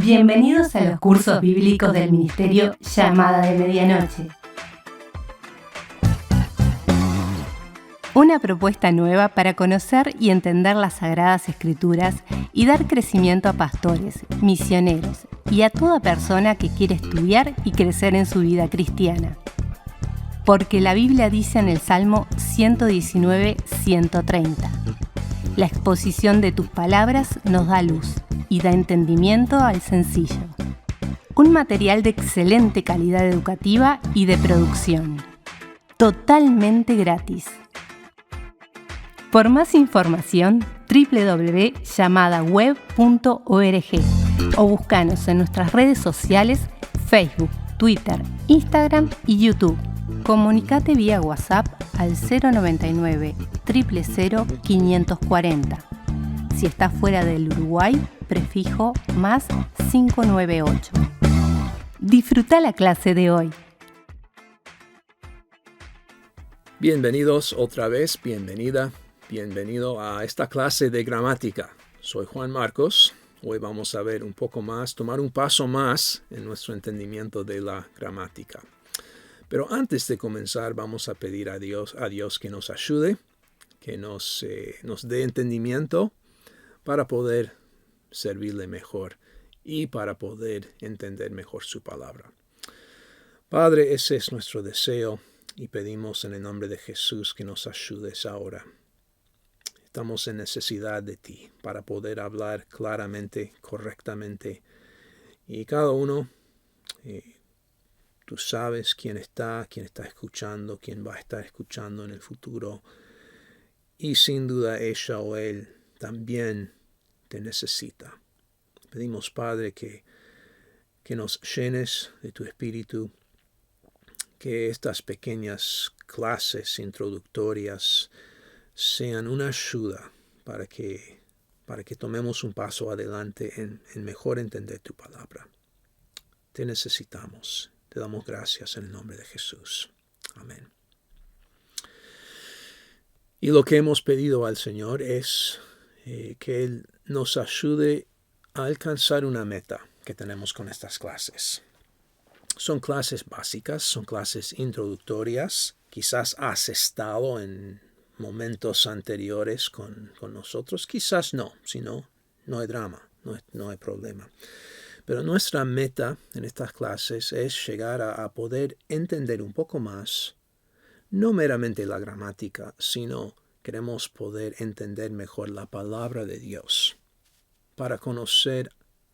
Bienvenidos a los cursos bíblicos del Ministerio Llamada de Medianoche. Una propuesta nueva para conocer y entender las Sagradas Escrituras y dar crecimiento a pastores, misioneros y a toda persona que quiere estudiar y crecer en su vida cristiana. Porque la Biblia dice en el Salmo 119:130: la exposición de tus palabras nos da luz y da entendimiento al sencillo. Un material de excelente calidad educativa y de producción. Totalmente gratis. Por más información, www.llamadaweb.org o búscanos en nuestras redes sociales, Facebook, Twitter, Instagram y YouTube. Comunicate vía WhatsApp al 099 000 540. Si estás fuera del Uruguay, prefijo más 598. Disfruta la clase de hoy. Bienvenidos otra vez, bienvenido a esta clase de gramática. Soy Juan Marcos. Hoy vamos a ver un poco más, tomar un paso más en nuestro entendimiento de la gramática. Pero antes de comenzar, vamos a pedir a Dios que nos ayude, que nos dé entendimiento para poder servirle mejor y para poder entender mejor su palabra. Padre, ese es nuestro deseo y pedimos en el nombre de Jesús que nos ayudes ahora. Estamos en necesidad de ti para poder hablar claramente, correctamente. Y cada uno, tú sabes quién está escuchando, quién va a estar escuchando en el futuro. Y sin duda ella o él también te necesita. Pedimos, Padre, que nos llenes de tu Espíritu, que estas pequeñas clases introductorias sean una ayuda para que tomemos un paso adelante en mejor entender tu palabra. Te necesitamos. Te damos gracias en el nombre de Jesús. Amén. Y lo que hemos pedido al Señor es que Él nos ayude a alcanzar una meta que tenemos con estas clases. Son clases básicas, son clases introductorias. Quizás has estado en momentos anteriores con nosotros, quizás no, si no, no hay drama, no hay problema. Pero nuestra meta en estas clases es llegar a poder entender un poco más, no meramente la gramática, sino queremos poder entender mejor la palabra de Dios, para conocer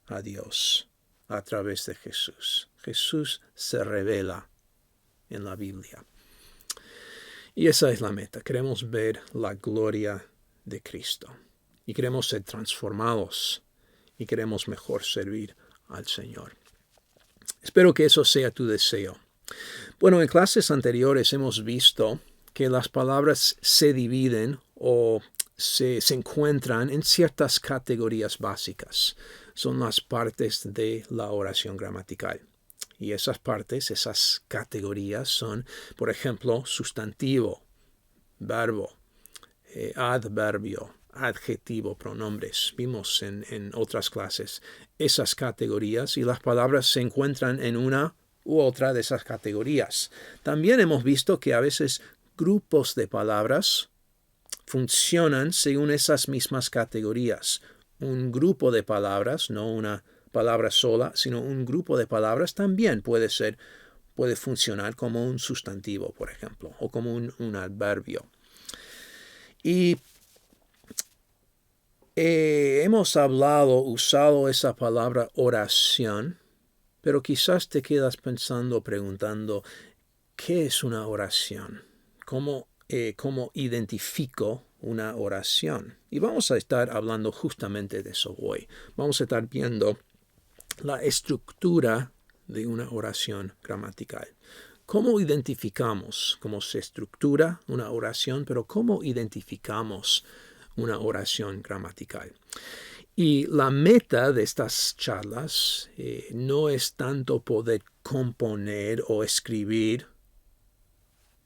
a Dios a través de Jesús. Jesús se revela en la Biblia. Y esa es la meta. Queremos ver la gloria de Cristo. Y queremos ser transformados. Y queremos mejor servir al Señor. Espero que eso sea tu deseo. Bueno, en clases anteriores hemos visto que las palabras se dividen o se encuentran en ciertas categorías básicas. Son las partes de la oración gramatical. Y esas partes, esas categorías son, por ejemplo, sustantivo, verbo, adverbio, adjetivo, pronombres. Vimos en otras clases esas categorías y las palabras se encuentran en una u otra de esas categorías. También hemos visto que a veces grupos de palabras funcionan según esas mismas categorías. Un grupo de palabras, no una palabra sola, sino un grupo de palabras también puede funcionar como un sustantivo, por ejemplo, o como un adverbio. Y hemos usado esa palabra oración, pero quizás te quedas preguntando, ¿qué es una oración? ¿Cómo identifico una oración? Y vamos a estar hablando justamente de eso hoy. Vamos a estar viendo la estructura de una oración gramatical. ¿Cómo identificamos cómo se estructura una oración, pero cómo identificamos una oración gramatical? Y la meta de estas charlas no es tanto poder componer o escribir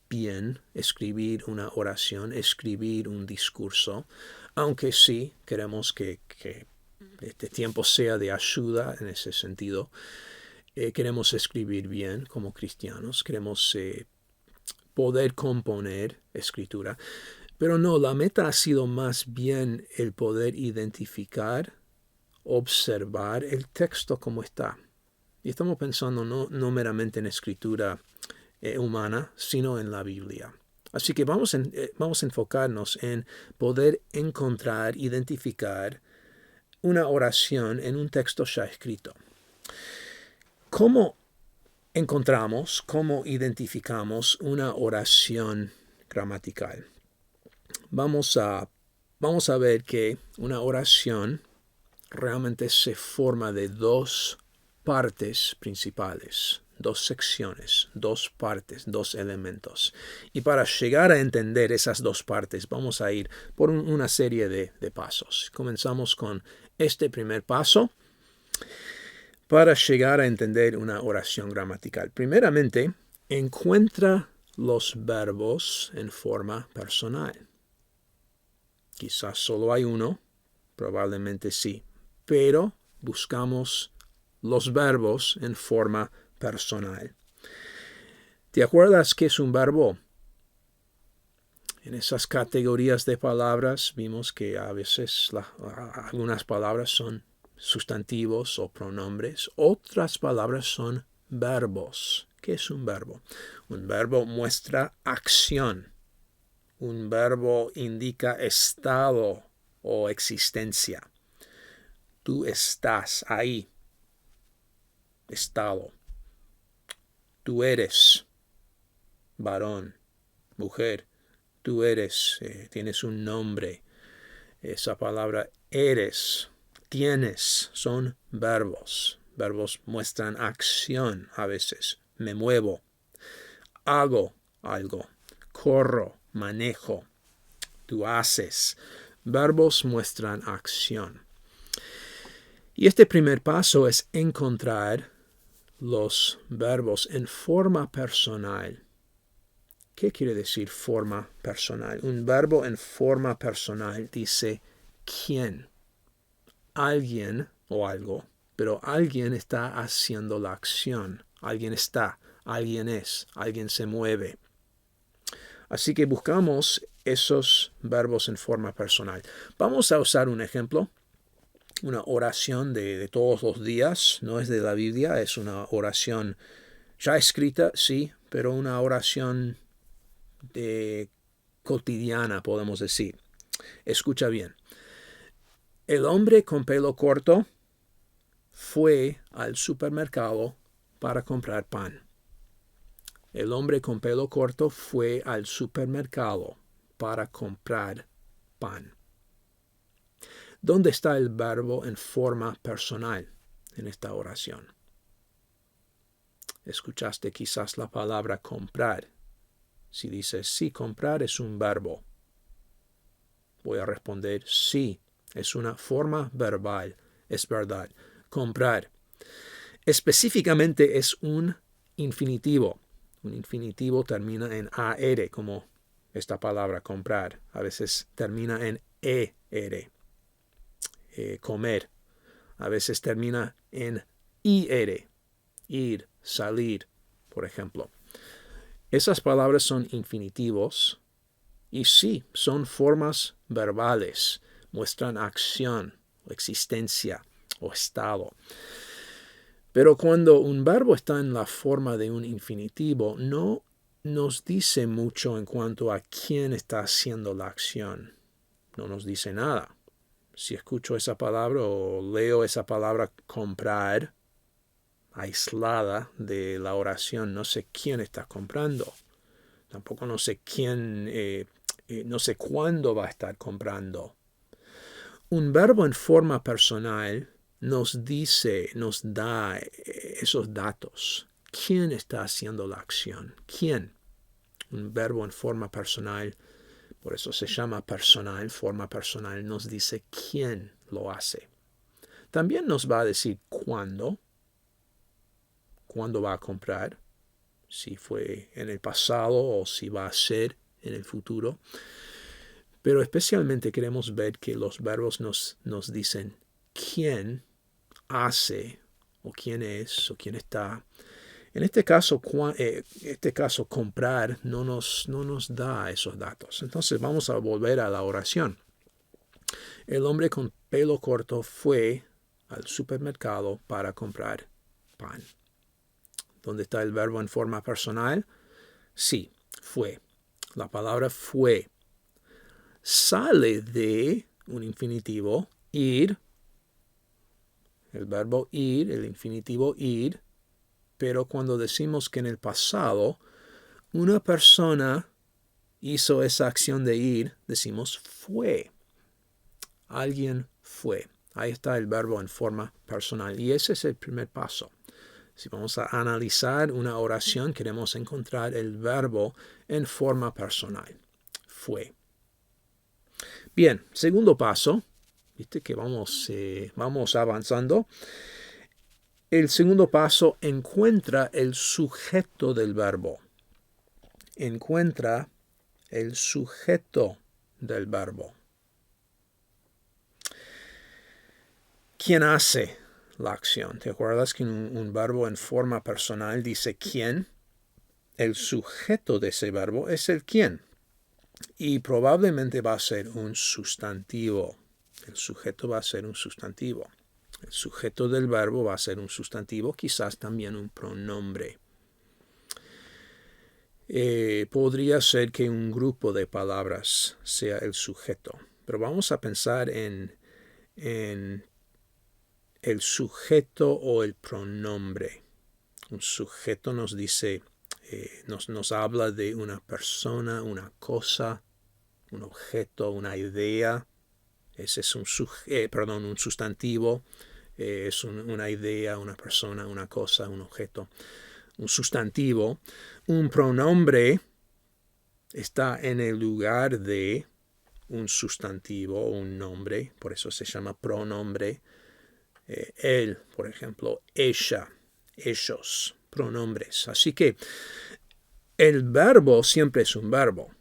bien, escribir una oración, escribir un discurso, aunque sí queremos que este tiempo sea de ayuda en ese sentido. Queremos escribir bien como cristianos, queremos poder componer escritura, pero no, la meta ha sido más bien el poder identificar, observar el texto como está. Y estamos pensando no meramente en escritura humana, sino en la Biblia. Así que vamos a enfocarnos en poder encontrar, identificar una oración en un texto ya escrito. ¿Cómo encontramos, cómo identificamos una oración gramatical? Vamos a ver que una oración realmente se forma de dos partes principales, dos secciones, dos partes, dos elementos. Y para llegar a entender esas dos partes, vamos a ir por una serie de pasos. Comenzamos con este primer paso para llegar a entender una oración gramatical. Primeramente, encuentra los verbos en forma personal. Quizás solo hay uno, probablemente sí, pero buscamos los verbos en forma personal. ¿Te acuerdas qué es un verbo? En esas categorías de palabras vimos que a veces algunas palabras son sustantivos o pronombres, otras palabras son verbos. ¿Qué es un verbo? Un verbo muestra acción. Un verbo indica estado o existencia. Tú estás ahí. Estado. Tú eres varón, mujer. Tú eres, tienes un nombre. Esa palabra eres, tienes, son verbos. Verbos muestran acción a veces. Me muevo. Hago algo. Corro, manejo. Tú haces. Verbos muestran acción. Y este primer paso es encontrar los verbos en forma personal. ¿Qué quiere decir forma personal? Un verbo en forma personal dice quién. Alguien o algo, pero alguien está haciendo la acción. Alguien está, alguien es, alguien se mueve. Así que buscamos esos verbos en forma personal. Vamos a usar un ejemplo. Una oración de todos los días, no es de la Biblia, es una oración ya escrita, sí, pero una oración cotidiana, podemos decir. Escucha bien. El hombre con pelo corto fue al supermercado para comprar pan. El hombre con pelo corto fue al supermercado para comprar pan. ¿Dónde está el verbo en forma personal en esta oración? Escuchaste quizás la palabra comprar. Si dices sí, comprar es un verbo. Voy a responder sí, es una forma verbal, es verdad. Comprar. Específicamente es un infinitivo. Un infinitivo termina en AR, como esta palabra comprar. A veces termina en ER. Comer. A veces termina en IR, ir, salir, por ejemplo. Esas palabras son infinitivos y sí, son formas verbales, muestran acción, o existencia o estado. Pero cuando un verbo está en la forma de un infinitivo, no nos dice mucho en cuanto a quién está haciendo la acción. No nos dice nada. Si escucho esa palabra o leo esa palabra comprar, aislada de la oración, no sé quién está comprando. Tampoco no sé quién, no sé cuándo va a estar comprando. Un verbo en forma personal nos dice, nos da esos datos. ¿Quién está haciendo la acción? ¿Quién? Un verbo en forma personal, por eso se llama personal, forma personal, nos dice quién lo hace. También nos va a decir cuándo va a comprar, si fue en el pasado o si va a ser en el futuro. Pero especialmente queremos ver que los verbos nos dicen quién hace, o quién es, o quién está. En este caso, comprar no nos da esos datos. Entonces vamos a volver a la oración. El hombre con pelo corto fue al supermercado para comprar pan. ¿Dónde está el verbo en forma personal? Sí, fue. La palabra fue sale de un infinitivo, ir, el verbo ir, el infinitivo ir, pero cuando decimos que en el pasado una persona hizo esa acción de ir, decimos fue. Alguien fue. Ahí está el verbo en forma personal. Y ese es el primer paso. Si vamos a analizar una oración, queremos encontrar el verbo en forma personal. Fue. Bien, segundo paso. Viste que vamos avanzando. El segundo paso, encuentra el sujeto del verbo. Encuentra el sujeto del verbo. ¿Quién hace la acción? ¿Te acuerdas que un verbo en forma personal dice quién? El sujeto de ese verbo es el quién. Y probablemente va a ser un sustantivo. El sujeto va a ser un sustantivo. El sujeto del verbo va a ser un sustantivo, quizás también un pronombre. Podría ser que un grupo de palabras sea el sujeto. Pero vamos a pensar en el sujeto o el pronombre. Un sujeto nos dice, nos habla de una persona, una cosa, un objeto, una idea. Ese es un sustantivo. Es una idea, una persona, una cosa, un objeto. Un sustantivo. Un pronombre está en el lugar de un sustantivo o un nombre. Por eso se llama pronombre. Él, por ejemplo, ella, ellos, pronombres. Así que el verbo siempre es un verbo.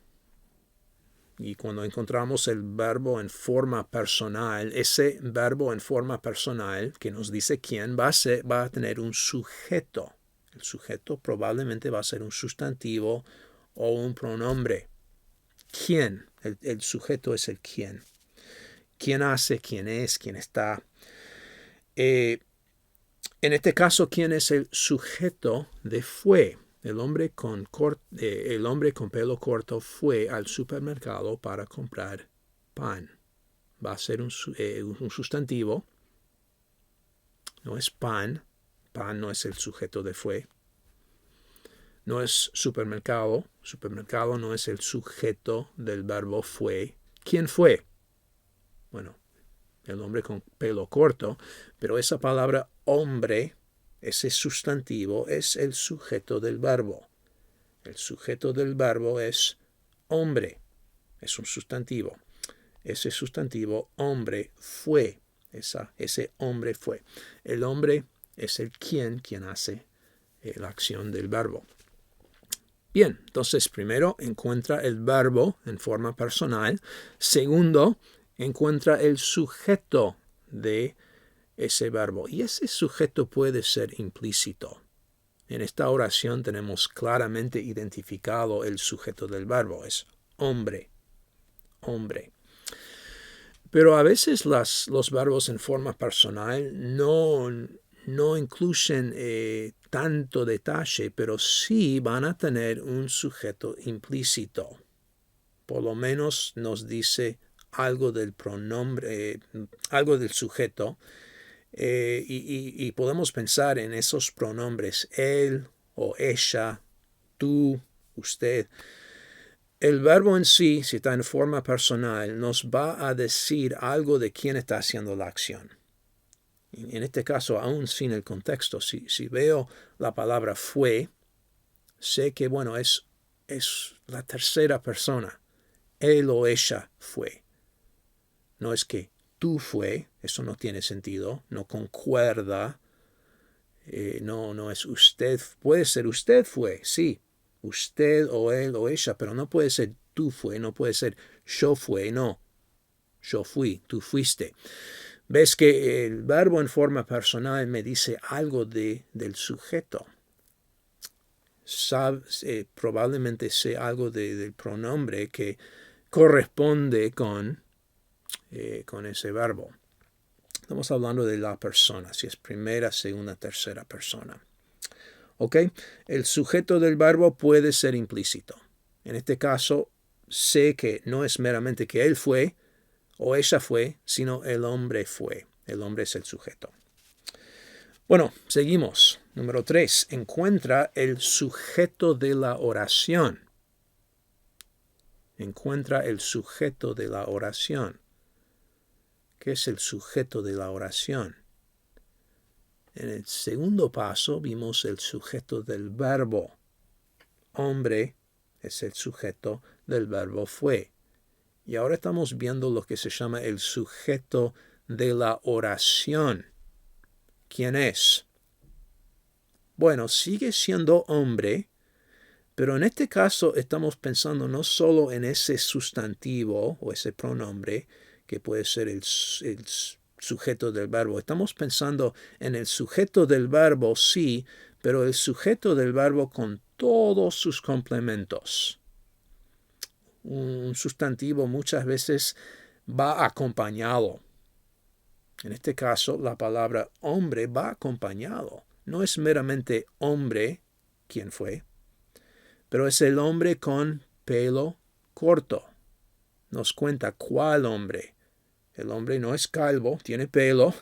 Y cuando encontramos el verbo en forma personal, ese verbo en forma personal que nos dice quién va a tener un sujeto. El sujeto probablemente va a ser un sustantivo o un pronombre. ¿Quién? El sujeto es el quién. ¿Quién hace? ¿Quién es? ¿Quién está? En este caso, ¿quién es el sujeto de fue? El hombre con pelo corto fue al supermercado para comprar pan. Va a ser un sustantivo. No es pan. Pan no es el sujeto de fue. No es supermercado. Supermercado no es el sujeto del verbo fue. ¿Quién fue? Bueno, el hombre con pelo corto, pero esa palabra hombre, ese sustantivo, es el sujeto del verbo. El sujeto del verbo es hombre, es un sustantivo. Ese sustantivo, hombre, fue. Ese hombre fue. El hombre es el quien hace la acción del verbo. Bien, entonces primero encuentra el verbo en forma personal. Segundo, encuentra el sujeto de ese verbo. Y ese sujeto puede ser implícito. En esta oración tenemos claramente identificado el sujeto del verbo. Es hombre. Hombre. Pero a veces los verbos en forma personal no incluyen tanto detalle, pero sí van a tener un sujeto implícito. Por lo menos nos dice algo del pronombre, algo del sujeto, y podemos pensar en esos pronombres, él o ella, tú, usted. El verbo en sí, si está en forma personal, nos va a decir algo de quién está haciendo la acción. En este caso, aún sin el contexto, si veo la palabra fue, sé que, bueno, es la tercera persona. Él o ella fue. No es que tú fue, eso no tiene sentido, no concuerda, no es usted, puede ser usted fue, sí, usted o él o ella, pero no puede ser tú fue, no puede ser yo fue, no, yo fui, tú fuiste. ves que el verbo en forma personal me dice algo del sujeto. Probablemente sea algo del pronombre que corresponde con ese verbo. Estamos hablando de la persona, si es primera, segunda, tercera persona. ¿Ok? El sujeto del verbo puede ser implícito. En este caso, sé que no es meramente que él fue o ella fue, sino el hombre fue. El hombre es el sujeto. Bueno, seguimos. Número 3. Encuentra el sujeto de la oración. Encuentra el sujeto de la oración. ¿Qué es el sujeto de la oración? En el segundo paso vimos el sujeto del verbo. Hombre es el sujeto del verbo fue. Y ahora estamos viendo lo que se llama el sujeto de la oración. ¿Quién es? Bueno, sigue siendo hombre, pero en este caso estamos pensando no solo en ese sustantivo o ese pronombre, que puede ser el sujeto del verbo. Estamos pensando en el sujeto del verbo, sí, pero el sujeto del verbo con todos sus complementos. Un sustantivo muchas veces va acompañado. En este caso, la palabra hombre va acompañado. No es meramente hombre quien fue, pero es el hombre con pelo corto. Nos cuenta cuál hombre. El hombre no es calvo, tiene pelo,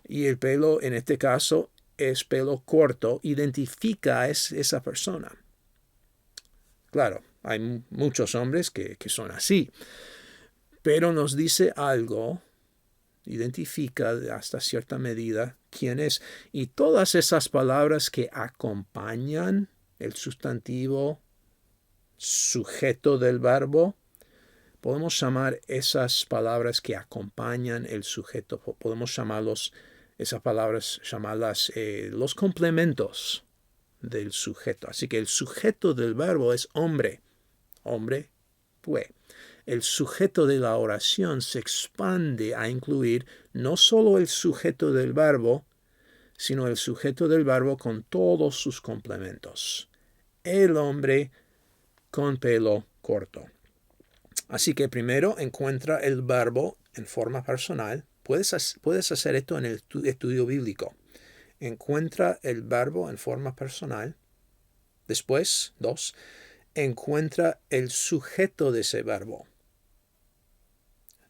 y el pelo en este caso es pelo corto, identifica a esa persona. Claro, hay muchos hombres que son así, pero nos dice algo, identifica hasta cierta medida quién es. Y todas esas palabras que acompañan el sustantivo sujeto del verbo, podemos llamar esas palabras que acompañan el sujeto, podemos llamarlas los complementos del sujeto. Así que el sujeto del verbo es hombre. Hombre fue. El sujeto de la oración se expande a incluir no solo el sujeto del verbo, sino el sujeto del verbo con todos sus complementos. El hombre con pelo corto. Así que primero encuentra el verbo en forma personal. Puedes hacer esto en el estudio bíblico. Encuentra el verbo en forma personal. Después, 2, encuentra el sujeto de ese verbo.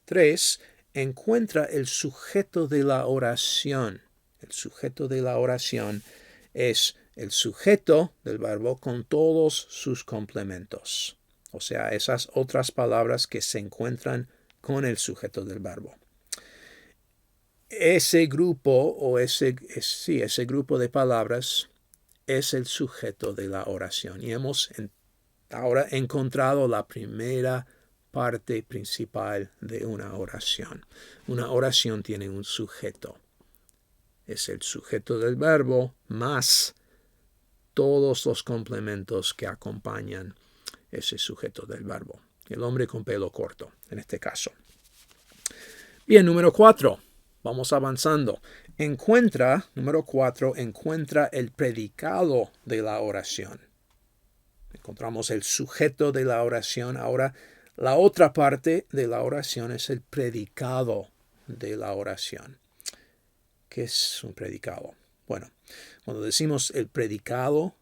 3, encuentra el sujeto de la oración. El sujeto de la oración es el sujeto del verbo con todos sus complementos. O sea, esas otras palabras que se encuentran con el sujeto del verbo. Ese grupo ese grupo de palabras es el sujeto de la oración. Y hemos ahora encontrado la primera parte principal de una oración. Una oración tiene un sujeto. Es el sujeto del verbo más todos los complementos que acompañan ese sujeto del verbo. El hombre con pelo corto, en este caso. Bien, número 4. Vamos avanzando. Número 4, encuentra el predicado de la oración. Encontramos el sujeto de la oración. Ahora, la otra parte de la oración es el predicado de la oración. ¿Qué es un predicado? Bueno, cuando decimos el predicado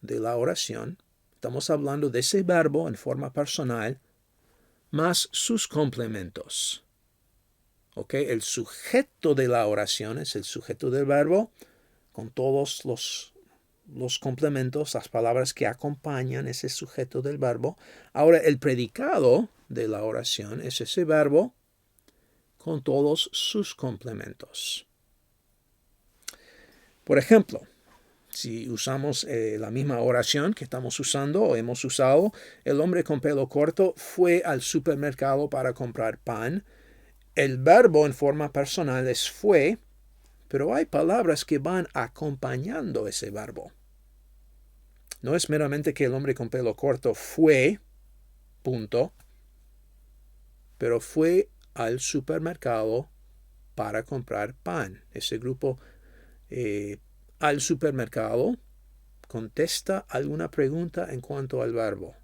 de la oración, estamos hablando de ese verbo en forma personal más sus complementos. ¿Ok? El sujeto de la oración es el sujeto del verbo con todos los complementos, las palabras que acompañan ese sujeto del verbo. Ahora, el predicado de la oración es ese verbo con todos sus complementos. Por ejemplo, si usamos la misma oración que estamos usando o hemos usado, el hombre con pelo corto fue al supermercado para comprar pan. El verbo en forma personal es fue, pero hay palabras que van acompañando ese verbo. No es meramente que el hombre con pelo corto fue, punto, pero fue al supermercado para comprar pan. Ese grupo al supermercado contesta alguna pregunta en cuanto al verbo.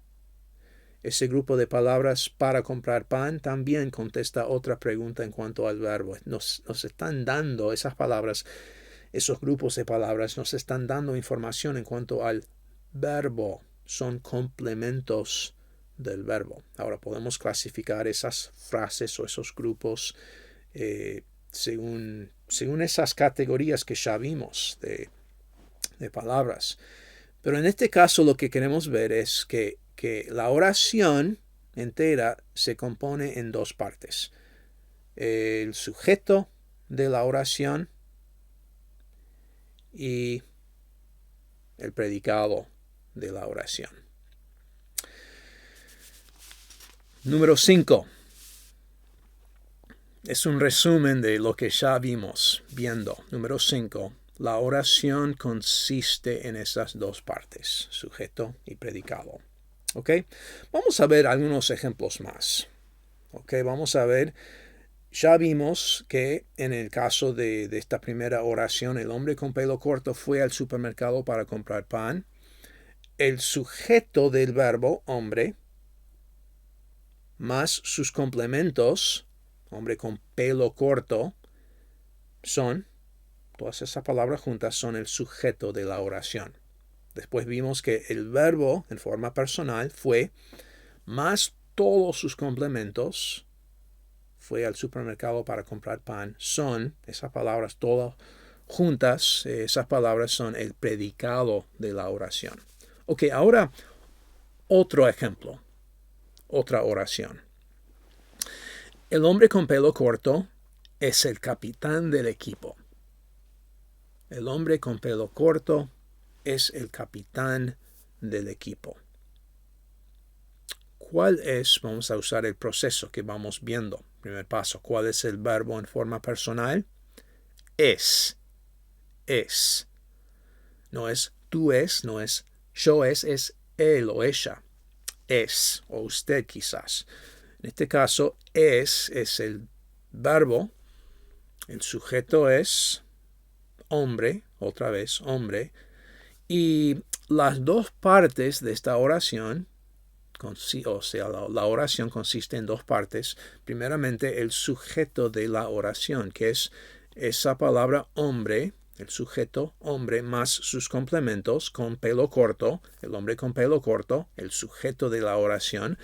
Ese grupo de palabras para comprar pan también contesta otra pregunta en cuanto al verbo. Nos están dando esas palabras, esos grupos de palabras nos están dando información en cuanto al verbo. Son complementos del verbo. Ahora podemos clasificar esas frases o esos grupos según esas categorías que ya vimos de palabras. Pero en este caso lo que queremos ver es que la oración entera se compone en dos partes. El sujeto de la oración y el predicado de la oración. Número 5. Es un resumen de lo que ya vimos viendo. Número 5. La oración consiste en esas dos partes, sujeto y predicado. ¿Ok? Vamos a ver algunos ejemplos más. ¿Ok? Vamos a ver, ya vimos que en el caso de esta primera oración, el hombre con pelo corto fue al supermercado para comprar pan. El sujeto del verbo, hombre, más sus complementos, hombre con pelo corto, son, todas esas palabras juntas son el sujeto de la oración. Después vimos que el verbo en forma personal fue, más todos sus complementos, fue al supermercado para comprar pan, son, esas palabras todas juntas, esas palabras son el predicado de la oración. Ok, ahora otro ejemplo, otra oración. El hombre con pelo corto es el capitán del equipo. El hombre con pelo corto es el capitán del equipo. ¿Cuál es? Vamos a usar el proceso que vamos viendo. Primer paso, ¿cuál es el verbo en forma personal? Es. Es. No es tú es, no es yo es él o ella. Es, o usted quizás. En este caso, es el verbo. El sujeto es hombre, otra vez, hombre. Y las dos partes de esta oración, o sea, la oración consiste en dos partes. Primeramente, el sujeto de la oración, que es esa palabra hombre, el sujeto hombre más sus complementos con pelo corto, el hombre con pelo corto, el sujeto de la oración.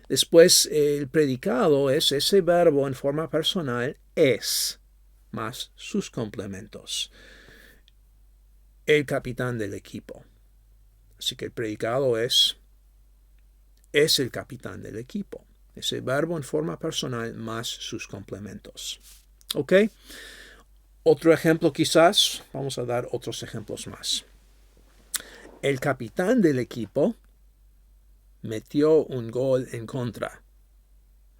Después, el predicado es ese verbo en forma personal, es, más sus complementos. El capitán del equipo. Así que el predicado es el capitán del equipo. Ese verbo en forma personal más sus complementos. ¿Ok? Otro ejemplo quizás. Vamos a dar otros ejemplos más. El capitán del equipo metió un gol en contra.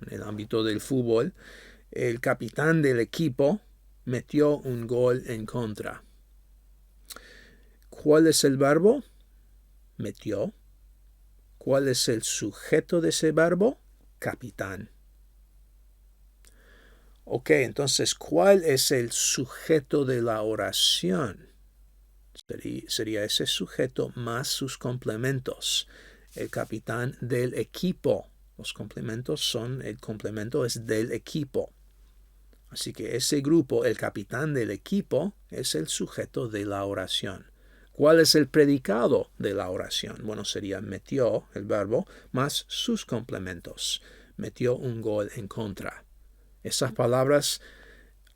En el ámbito del fútbol, el capitán del equipo metió un gol en contra. ¿Cuál es el verbo? Metió. ¿Cuál es el sujeto de ese verbo? Capitán. Ok, entonces, ¿cuál es el sujeto de la oración? Sería ese sujeto más sus complementos. El capitán del equipo. Los complementos son, el complemento es del equipo. Así que ese grupo, el capitán del equipo, es el sujeto de la oración. ¿Cuál es el predicado de la oración? Bueno, sería metió, el verbo, más sus complementos. Metió un gol en contra. Esas palabras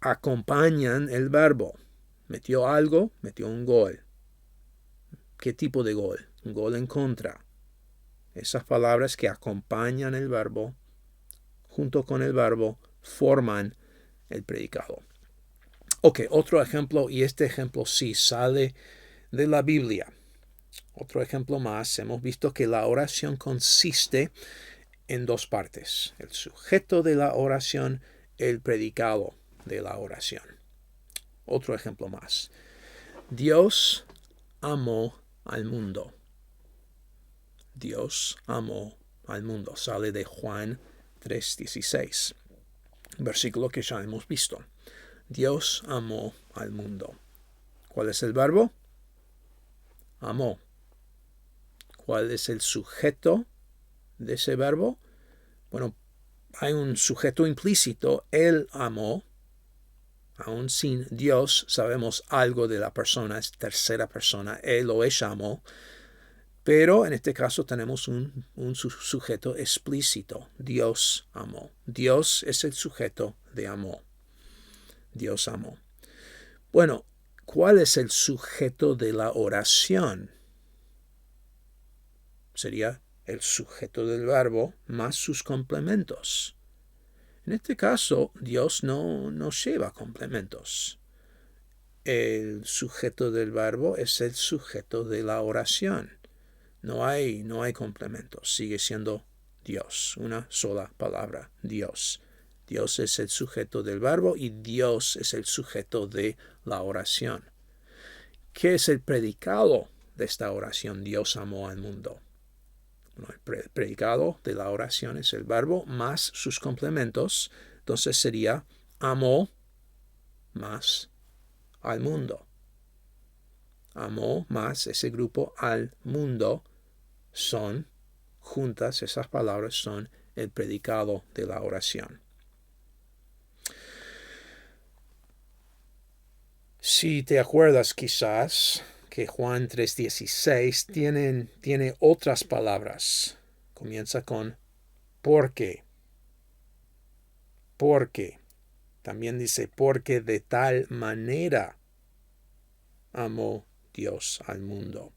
acompañan el verbo. Metió algo, metió un gol. ¿Qué tipo de gol? Un gol en contra. Esas palabras que acompañan el verbo, junto con el verbo, forman el predicado. Ok, otro ejemplo, y este ejemplo sí sale de la Biblia. Otro ejemplo más, hemos visto que la oración consiste en dos partes. El sujeto de la oración, el predicado de la oración. Otro ejemplo más. Dios amó al mundo. Dios amó al mundo. Sale de Juan 3:16. Versículo que ya hemos visto. Dios amó al mundo. ¿Cuál es el verbo? Amó. ¿Cuál es el sujeto de ese verbo? Bueno, hay un sujeto implícito, Él amó. Aún sin Dios sabemos algo de la persona, es tercera persona, Él o ella amó. Pero en este caso tenemos un sujeto explícito, Dios amó. Dios es el sujeto de amó. Dios amó. Bueno, ¿cuál es el sujeto de la oración? Sería el sujeto del verbo más sus complementos. En este caso, Dios no lleva complementos. El sujeto del verbo es el sujeto de la oración. No hay complementos. Sigue siendo Dios, una sola palabra, Dios. Dios es el sujeto del verbo y Dios es el sujeto de la oración. ¿Qué es el predicado de esta oración? Dios amó al mundo. Bueno, el predicado de la oración es el verbo más sus complementos. Entonces sería amó más al mundo. Amó más ese grupo al mundo. Son juntas, esas palabras son el predicado de la oración. Si te acuerdas quizás que Juan 3:16 tiene otras palabras. Comienza con porque. Porque. También dice porque de tal manera amó Dios al mundo.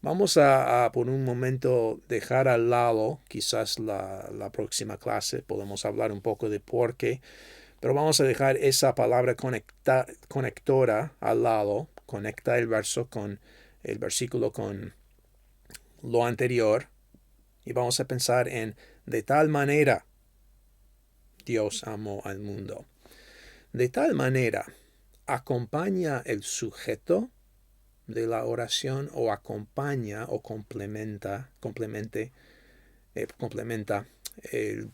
Vamos a por un momento dejar al lado, quizás la próxima clase podemos hablar un poco de por qué, pero vamos a dejar esa palabra conectora al lado, conecta el verso con el versículo con lo anterior y vamos a pensar en de tal manera Dios amó al mundo. De tal manera acompaña el sujeto de la oración o acompaña o complementa el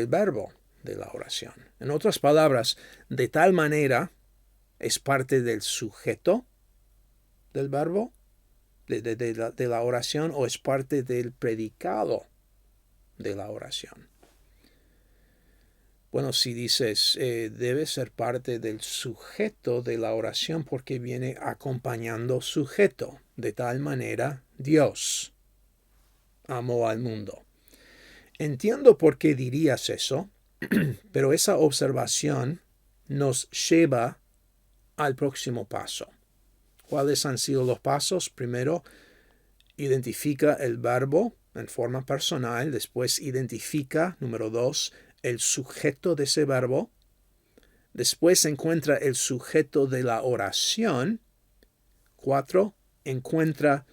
verbo de la oración. En otras palabras, de tal manera es parte del sujeto del verbo de la oración o es parte del predicado de la oración. Bueno, si dices, debe ser parte del sujeto de la oración porque viene acompañando sujeto. De tal manera, Dios amó al mundo. Entiendo por qué dirías eso, pero esa observación nos lleva al próximo paso. ¿Cuáles han sido los pasos? Primero, identifica el verbo en forma personal. Después, identifica, número 2, el sujeto de ese verbo. Después encuentra el sujeto de la oración. 4. Encuentra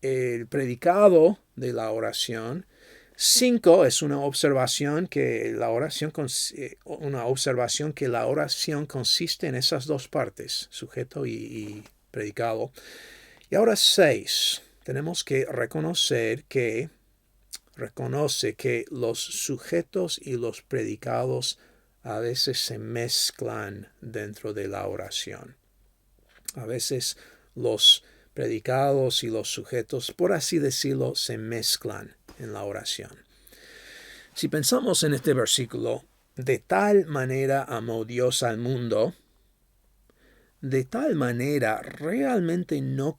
el predicado de la oración. 5. Es una observación que la oración consiste en esas dos partes, sujeto y predicado. Y ahora 6. Tenemos que reconoce que los sujetos y los predicados a veces se mezclan dentro de la oración. A veces los predicados y los sujetos, por así decirlo, se mezclan en la oración. Si pensamos en este versículo, de tal manera amó Dios al mundo, de tal manera realmente no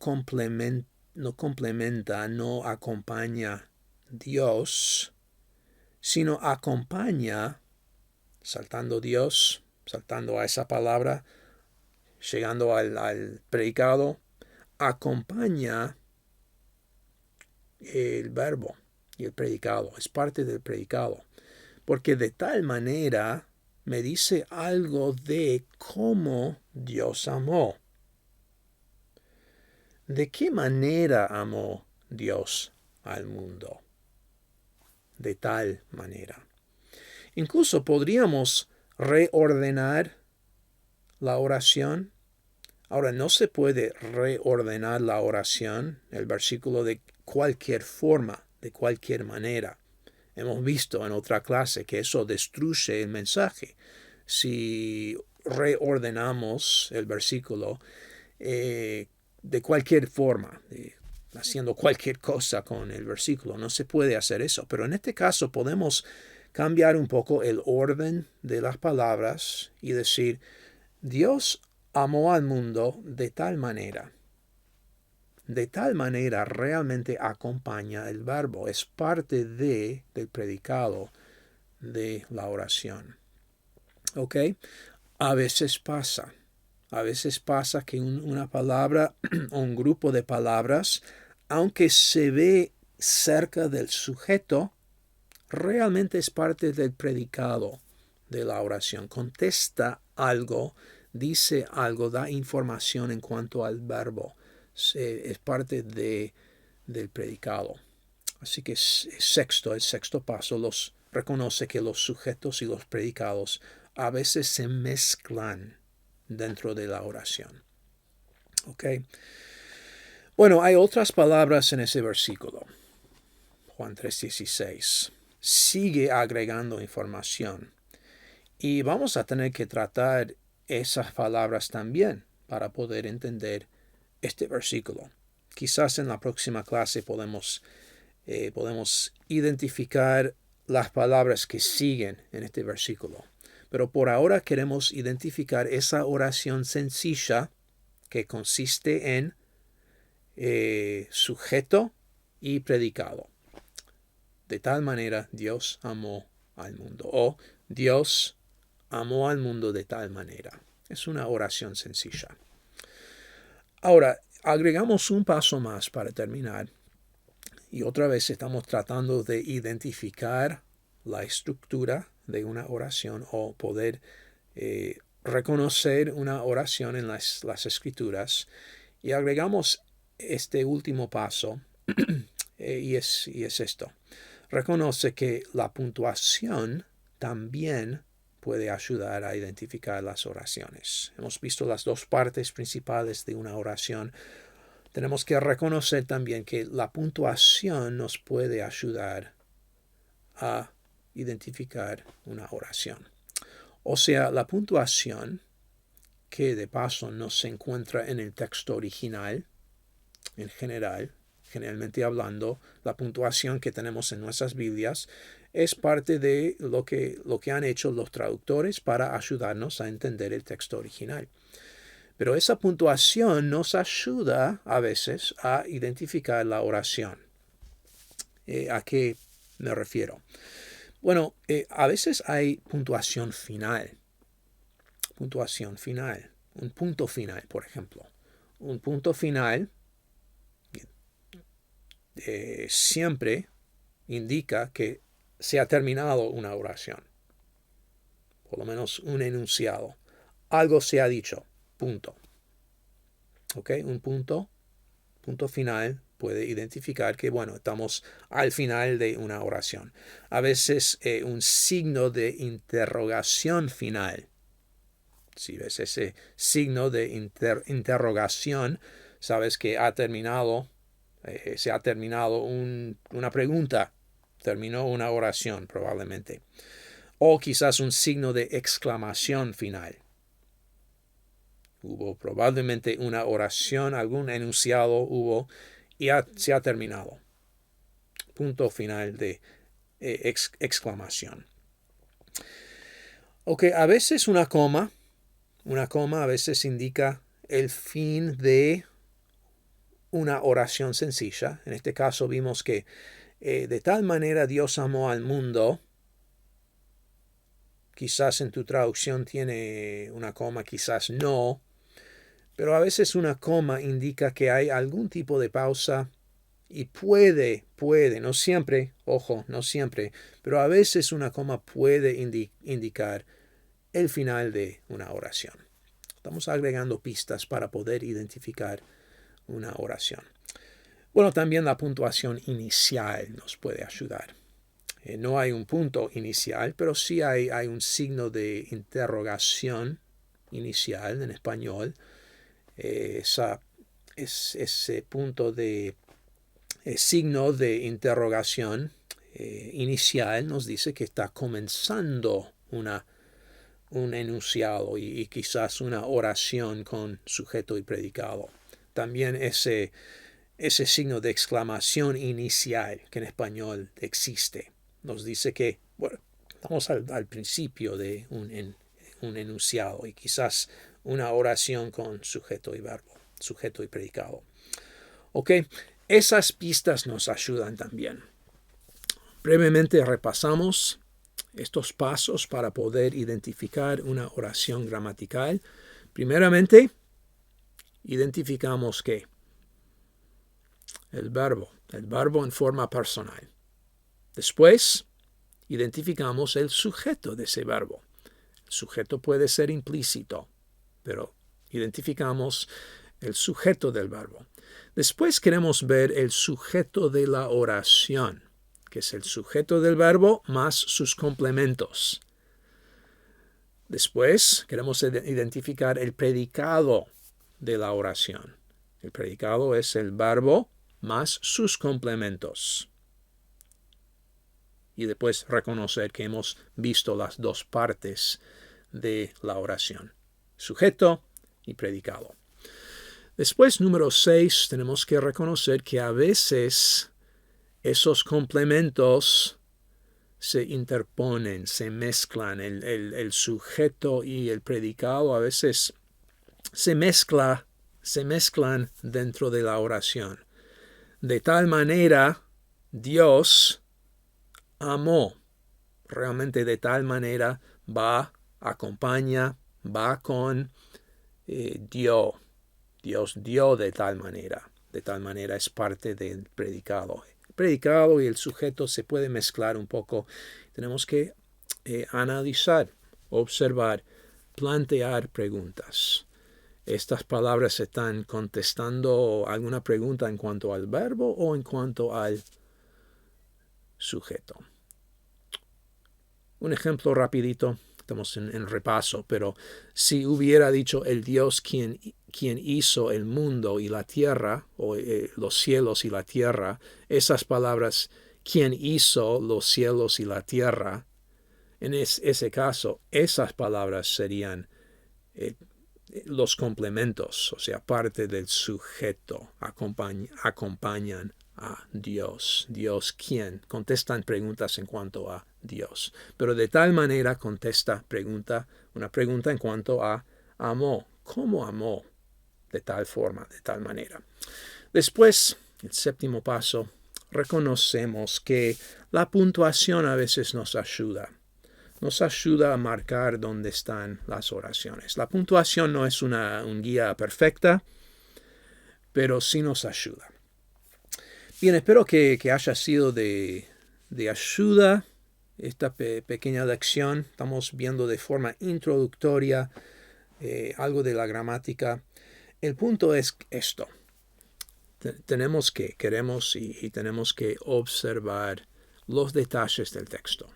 acompaña Dios, sino acompaña, saltando Dios, saltando a esa palabra, llegando al predicado, acompaña el verbo y el predicado, es parte del predicado, porque de tal manera me dice algo de cómo Dios amó. ¿De qué manera amó Dios al mundo? De tal manera. Incluso podríamos reordenar la oración. Ahora, no se puede reordenar la oración, el versículo de cualquier forma, de cualquier manera. Hemos visto en otra clase que eso destruye el mensaje. Si reordenamos el versículo de cualquier forma, haciendo cualquier cosa con el versículo. No se puede hacer eso. Pero en este caso podemos cambiar un poco el orden de las palabras y decir, Dios amó al mundo de tal manera. De tal manera realmente acompaña el verbo. Es parte del predicado de la oración. ¿Ok? A veces pasa que una palabra o un grupo de palabras, aunque se ve cerca del sujeto, realmente es parte del predicado de la oración. Contesta algo, dice algo, da información en cuanto al verbo. Es parte del predicado. Así que el sexto paso reconoce que los sujetos y los predicados a veces se mezclan dentro de la oración. ¿Ok? Bueno, hay otras palabras en ese versículo. Juan 3:16. Sigue agregando información. Y vamos a tener que tratar esas palabras también para poder entender este versículo. Quizás en la próxima clase podemos identificar las palabras que siguen en este versículo. Pero por ahora queremos identificar esa oración sencilla que consiste en sujeto y predicado. De tal manera Dios amó al mundo. O Dios amó al mundo de tal manera. Es una oración sencilla. Ahora, agregamos un paso más para terminar. Y otra vez estamos tratando de identificar la estructura de una oración o poder reconocer una oración en las escrituras. Y agregamos este último paso y es esto. Reconoce que la puntuación también puede ayudar a identificar las oraciones. Hemos visto las dos partes principales de una oración. Tenemos que reconocer también que la puntuación nos puede ayudar a identificar una oración. O sea, la puntuación, que de paso no se encuentra en el texto original, en general, generalmente hablando, la puntuación que tenemos en nuestras Biblias es parte de lo que han hecho los traductores para ayudarnos a entender el texto original. Pero esa puntuación nos ayuda a veces a identificar la oración. ¿A qué me refiero? Bueno, a veces hay puntuación final. Puntuación final. Un punto final, por ejemplo. Un punto final siempre indica que se ha terminado una oración. Por lo menos un enunciado. Algo se ha dicho. Punto. ¿Ok? Un punto final puede identificar que, bueno, estamos al final de una oración. A veces un signo de interrogación final. Si ves ese signo de interrogación, sabes que ha terminado, se ha terminado una pregunta, terminó una oración probablemente. O quizás un signo de exclamación final. Hubo probablemente una oración, algún enunciado hubo y se ha terminado. Punto final de exclamación. Ok, a veces una coma a veces indica el fin de una oración sencilla. En este caso vimos que de tal manera Dios amó al mundo. Quizás en tu traducción tiene una coma, quizás no. Pero a veces una coma indica que hay algún tipo de pausa y puede, no siempre, ojo, no siempre, pero a veces una coma puede indicar el final de una oración. Estamos agregando pistas para poder identificar una oración. Bueno, también la puntuación inicial nos puede ayudar. No hay un punto inicial, pero sí hay un signo de interrogación inicial en español. Ese punto de signo de interrogación inicial nos dice que está comenzando una un enunciado y quizás una oración con sujeto y predicado. También ese signo de exclamación inicial que en español existe. Nos dice que, bueno, estamos al principio de un enunciado y quizás una oración con sujeto y verbo, sujeto y predicado. Ok, esas pistas nos ayudan también. Brevemente repasamos estos pasos para poder identificar una oración gramatical. Primeramente, identificamos que el verbo en forma personal. Después, identificamos el sujeto de ese verbo. El sujeto puede ser implícito, pero identificamos el sujeto del verbo. Después queremos ver el sujeto de la oración, que es el sujeto del verbo más sus complementos. Después queremos identificar el predicado de la oración. El predicado es el verbo más sus complementos. Y después reconocer que hemos visto las dos partes de la oración, sujeto y predicado. Después, número 6, tenemos que reconocer que a veces esos complementos se interponen, se mezclan. El sujeto y el predicado a veces se mezclan dentro de la oración. De tal manera, Dios amó. Realmente de tal manera acompaña, va con, dio. Dios dio de tal manera. De tal manera es parte del predicado. El predicado y el sujeto se pueden mezclar un poco. Tenemos que analizar, observar, plantear preguntas. Estas palabras están contestando alguna pregunta en cuanto al verbo o en cuanto al sujeto. Un ejemplo rapidito, estamos en repaso, pero si hubiera dicho el Dios quien hizo el mundo y la tierra, o los cielos y la tierra, esas palabras, quien hizo los cielos y la tierra, en ese caso, esas palabras serían los complementos, o sea, parte del sujeto, acompañan a Dios. Dios, ¿quién? Contestan preguntas en cuanto a Dios. Pero de tal manera contesta una pregunta en cuanto a amó. ¿Cómo amó? De tal forma, de tal manera. Después, el séptimo paso, reconocemos que la puntuación a veces nos ayuda. Nos ayuda a marcar dónde están las oraciones. La puntuación no es una guía perfecta, pero sí nos ayuda. Bien, espero que haya sido de ayuda esta pequeña lección. Estamos viendo de forma introductoria algo de la gramática. El punto es esto. Tenemos que observar los detalles del texto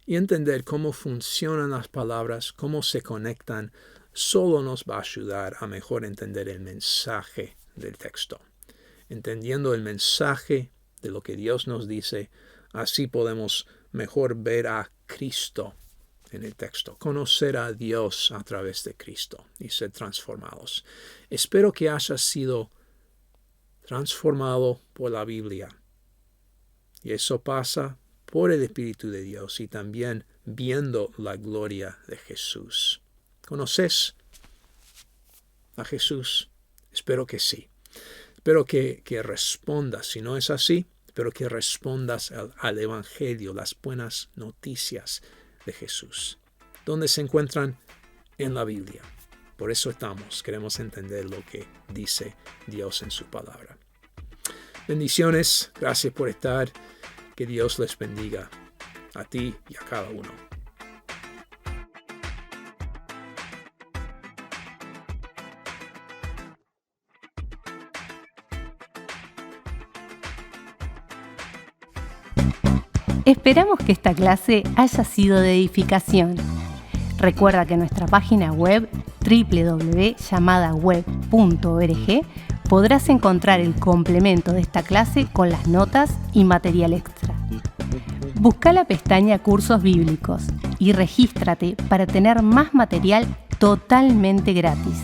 y entender cómo funcionan las palabras, cómo se conectan. Solo nos va a ayudar a mejor entender el mensaje del texto. Entendiendo el mensaje de lo que Dios nos dice, así podemos mejor ver a Cristo en el texto, conocer a Dios a través de Cristo y ser transformados. Espero que haya sido transformado por la Biblia. Y eso pasa por el Espíritu de Dios y también viendo la gloria de Jesús. ¿Conoces a Jesús? Espero que sí. Espero que respondas. Si no es así, espero que respondas al Evangelio, las buenas noticias de Jesús. ¿Dónde se encuentran? En la Biblia. Por eso queremos entender lo que dice Dios en su palabra. Bendiciones, gracias por estar. Que Dios les bendiga a ti y a cada uno. Esperamos que esta clase haya sido de edificación. Recuerda que en nuestra página web www.llamadaweb.org podrás encontrar el complemento de esta clase con las notas y material extra. Busca la pestaña Cursos Bíblicos y regístrate para tener más material totalmente gratis.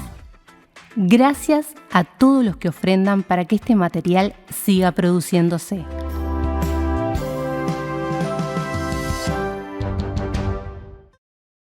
Gracias a todos los que ofrendan para que este material siga produciéndose.